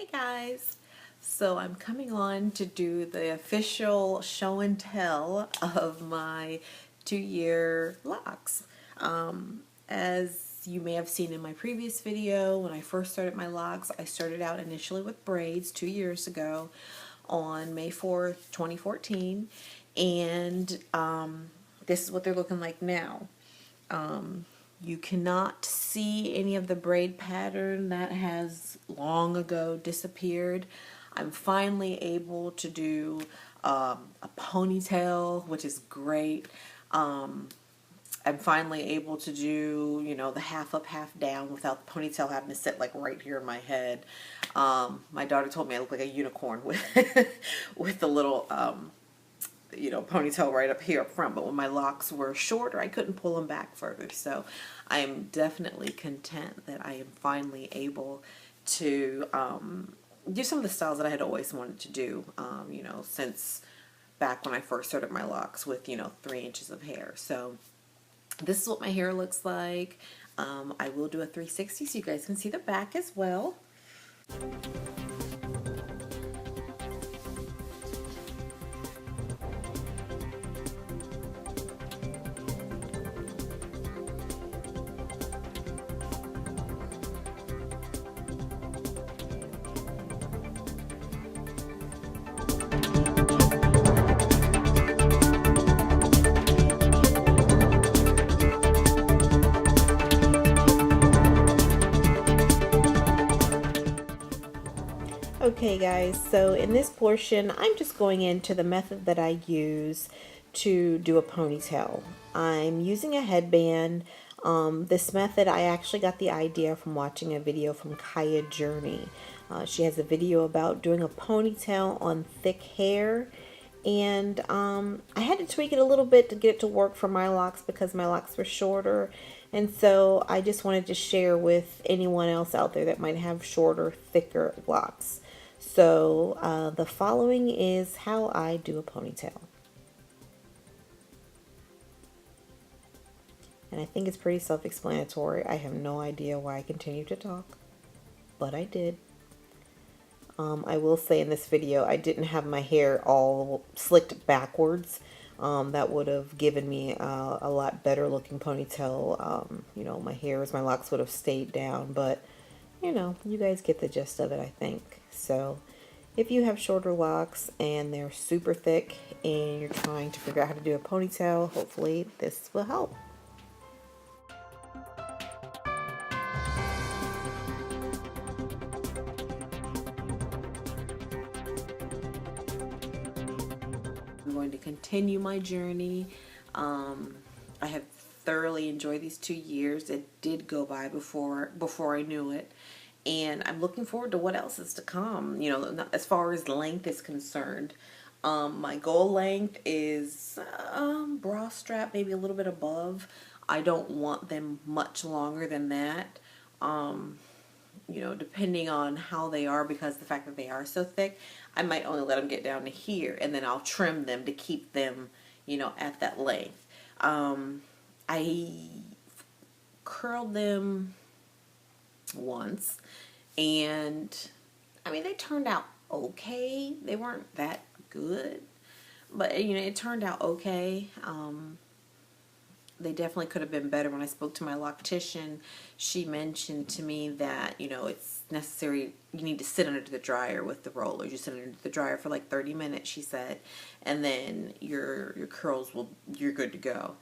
Hey guys! So I'm coming on to do the official show and tell of my 2-year locks. As you may have seen in my previous video, when I first started my locks, I started out initially with braids 2 years ago on May 4th, 2014, and this is what they're looking like now. You cannot see any of the braid pattern that has long ago disappeared. I'm finally able to do a ponytail, which is great. I'm finally able to do, the half up, half down without the ponytail having to sit like right here in my head. My daughter told me I look like a unicorn with with the little ponytail right up here up front, but when my locks were shorter, I couldn't pull them back further. So I am definitely content that I am finally able to do some of the styles that I had always wanted to do, since back when I first started my locks with, 3 inches of hair. So this is what my hair looks like. I will do a 360 so you guys can see the back as well. Okay guys, so in this portion, I'm just going into the method that I use to do a ponytail. I'm using a headband. This method, I actually got the idea from watching a video from Kaya Journey. She has a video about doing a ponytail on thick hair. And I had to tweak it a little bit to get it to work for my locks because my locks were shorter. And so I just wanted to share with anyone else out there that might have shorter, thicker locks. So the following is how I do a ponytail. And I think it's pretty self-explanatory. I have no idea why I continue to talk, but I did. I will say in this video, I didn't have my hair all slicked backwards. That would have given me a lot better looking ponytail. My locks would have stayed down, but you guys get the gist of it, I think. So if you have shorter locks and they're super thick and you're trying to figure out how to do a ponytail, hopefully this will help. I'm going to continue my journey. I have thoroughly enjoyed these 2 years. It did go by before I knew it. And I'm looking forward to what else is to come, as far as length is concerned. My goal length is bra strap, maybe a little bit above. I don't want them much longer than that. Depending on how they are, because the fact that they are so thick, I might only let them get down to here, and then I'll trim them to keep them, at that length. I curled them once, and I mean, they turned out okay. They weren't that good, but it turned out okay. They definitely could have been better. When I spoke to my loctician, she mentioned to me that, it's necessary, you need to sit under the dryer with the rollers. You sit under the dryer for like 30 minutes, she said, and then your curls you're good to go.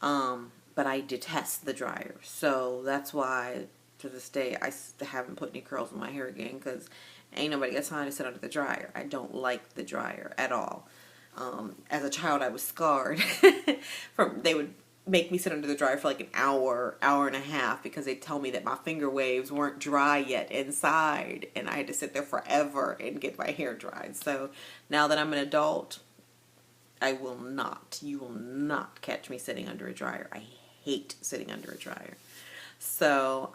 But I detest the dryer, so that's why to this day I haven't put any curls in my hair again, because ain't nobody got time to sit under the dryer. I don't like the dryer at all. As a child, I was scarred they would make me sit under the dryer for like an hour and a half, because they tell me that my finger waves weren't dry yet inside, and I had to sit there forever and get my hair dried. So now that I'm an adult, you will not catch me sitting under a dryer. I hate sitting under a dryer. So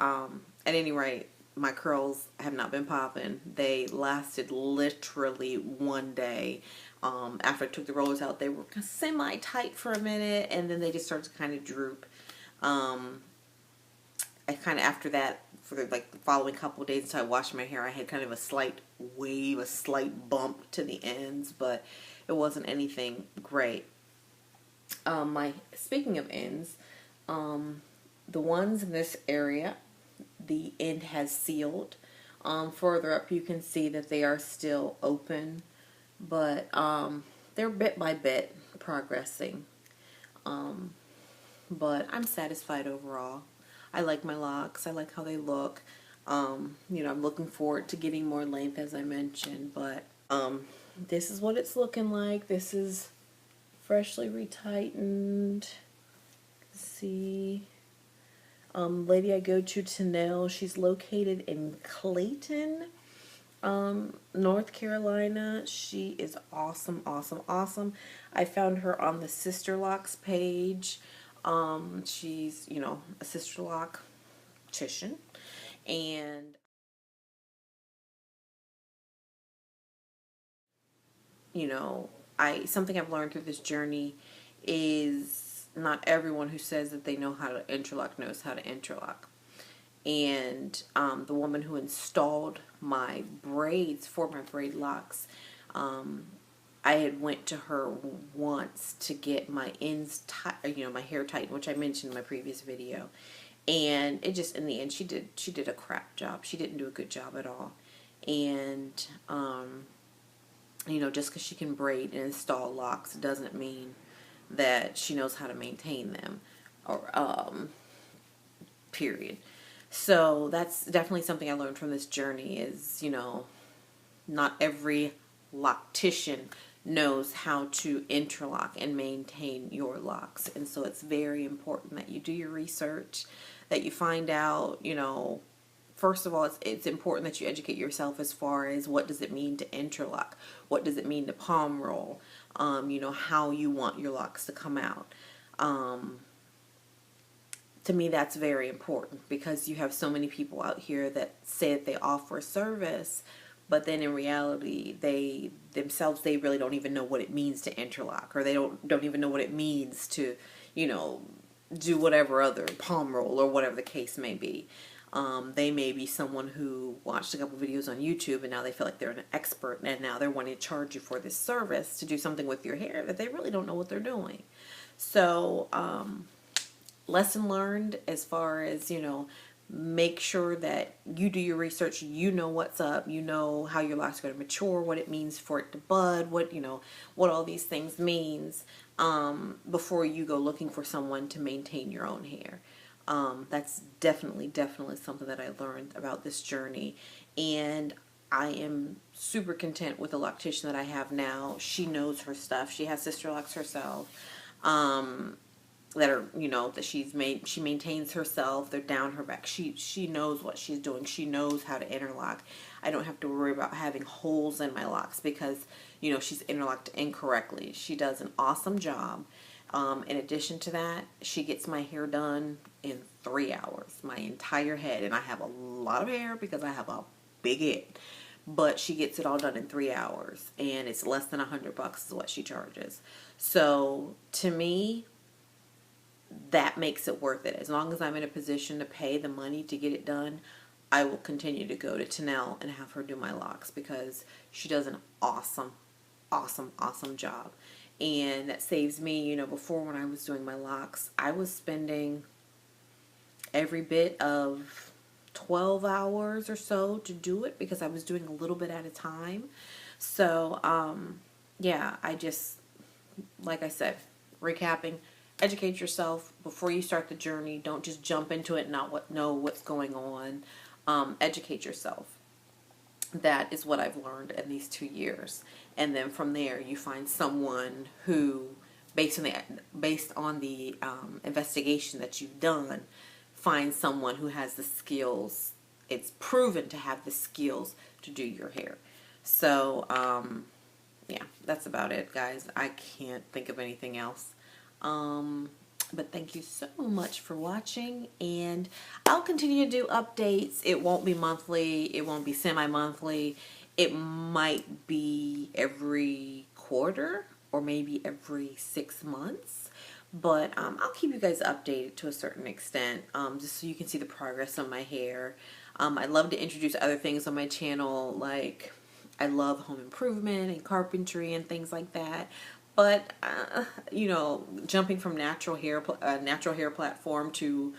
at any rate, my curls have not been popping. They lasted literally one day. After I took the rollers out, they were semi-tight for a minute, and then they just started to kind of droop. I kind of, after that for the following couple of days until I washed my hair. I had kind of a slight wave, a slight bump to the ends, but it wasn't anything great. Speaking of ends, the ones in this area, the end has sealed. Further up, you can see that they are still open, but they're bit by bit progressing. But I'm satisfied overall. I like my locks. I like how they look. You know, I'm looking forward to getting more length, as I mentioned, but this is what it's looking like. This is freshly retightened. See, lady I go to nail, she's located in Clayton, North Carolina. She is awesome, awesome, awesome. I found her on the Sister Locks page. She's, you know, a Sister Lock tician, and you know, something I've learned through this journey is not everyone who says that they know how to interlock knows how to interlock. And the woman who installed my braids for my braid locks, I had went to her once to get my ends tight, you know, my hair tightened, which I mentioned in my previous video. And it just, in the end, she did a crap job. She didn't do a good job at all. And you know, just because she can braid and install locks doesn't mean that she knows how to maintain them, or period. So that's definitely something I learned from this journey is, you know, not every loctician knows how to interlock and maintain your locks. And so it's very important that you do your research, that you find out, you know, first of all, it's important that you educate yourself as far as what does it mean to interlock, what does it mean to palm roll, you know, how you want your locks to come out. To me, that's very important because you have so many people out here that say that they offer service, but then in reality, they really don't even know what it means to interlock, or they don't even know what it means to, you know, do whatever other palm roll or whatever the case may be. They may be someone who watched a couple videos on YouTube and now they feel like they're an expert, and now they're wanting to charge you for this service to do something with your hair that they really don't know what they're doing. So, lesson learned as far as, you know, make sure that you do your research, you know what's up, you know how your locks are going to mature, what it means for it to bud, what, you know, what all these things means, before you go looking for someone to maintain your own hair. That's definitely something that I learned about this journey, and I am super content with the loctician that I have now. She knows her stuff. She has Sister Locks herself. That are, you know, that she maintains herself. They're down her back. She knows what she's doing. She knows how to interlock. I don't have to worry about having holes in my locks because, you know, she's interlocked incorrectly. She does an awesome job. In addition to that, she gets my hair done in 3 hours, my entire head. And I have a lot of hair because I have a big head. But she gets it all done in 3 hours, and it's less than $100 is what she charges. So to me, that makes it worth it. As long as I'm in a position to pay the money to get it done, I will continue to go to Tanel and have her do my locks because she does an awesome job. And that saves me, you know, before when I was doing my locks, I was spending every bit of 12 hours or so to do it because I was doing a little bit at a time. So, yeah, I just, like I said, recapping, educate yourself before you start the journey. Don't just jump into it and not know what's going on. Educate yourself. That is what I've learned in these 2 years. And then from there, you find someone who, based on the investigation that you've done, find someone who has the skills. It's proven to have the skills to do your hair. So, yeah, that's about it, guys. I can't think of anything else. But thank you so much for watching, and I'll continue to do updates. It won't be monthly. It won't be semi-monthly. It might be every quarter or maybe every 6 months, But I'll keep you guys updated to a certain extent, just so you can see the progress on my hair. I love to introduce other things on my channel, like I love home improvement and carpentry and things like that. But you know, jumping from natural hair platform to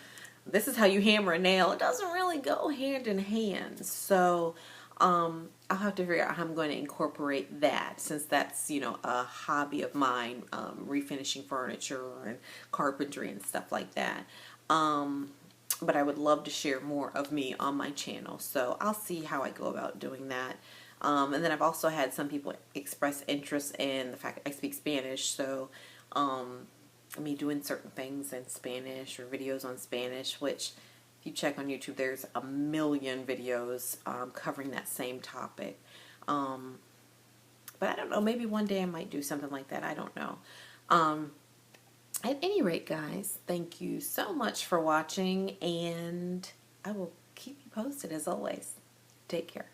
this is how you hammer a nail, it doesn't really go hand in hand. So I'll have to figure out how I'm going to incorporate that, since that's, you know, a hobby of mine, refinishing furniture and carpentry and stuff like that. But I would love to share more of me on my channel, so I'll see how I go about doing that. And then I've also had some people express interest in the fact that I speak Spanish, so me doing certain things in Spanish or videos on Spanish, which if you check on YouTube, there's a million videos covering that same topic. But I don't know, maybe one day I might do something like that. I don't know. At any rate, guys, thank you so much for watching, and I will keep you posted as always. Take care.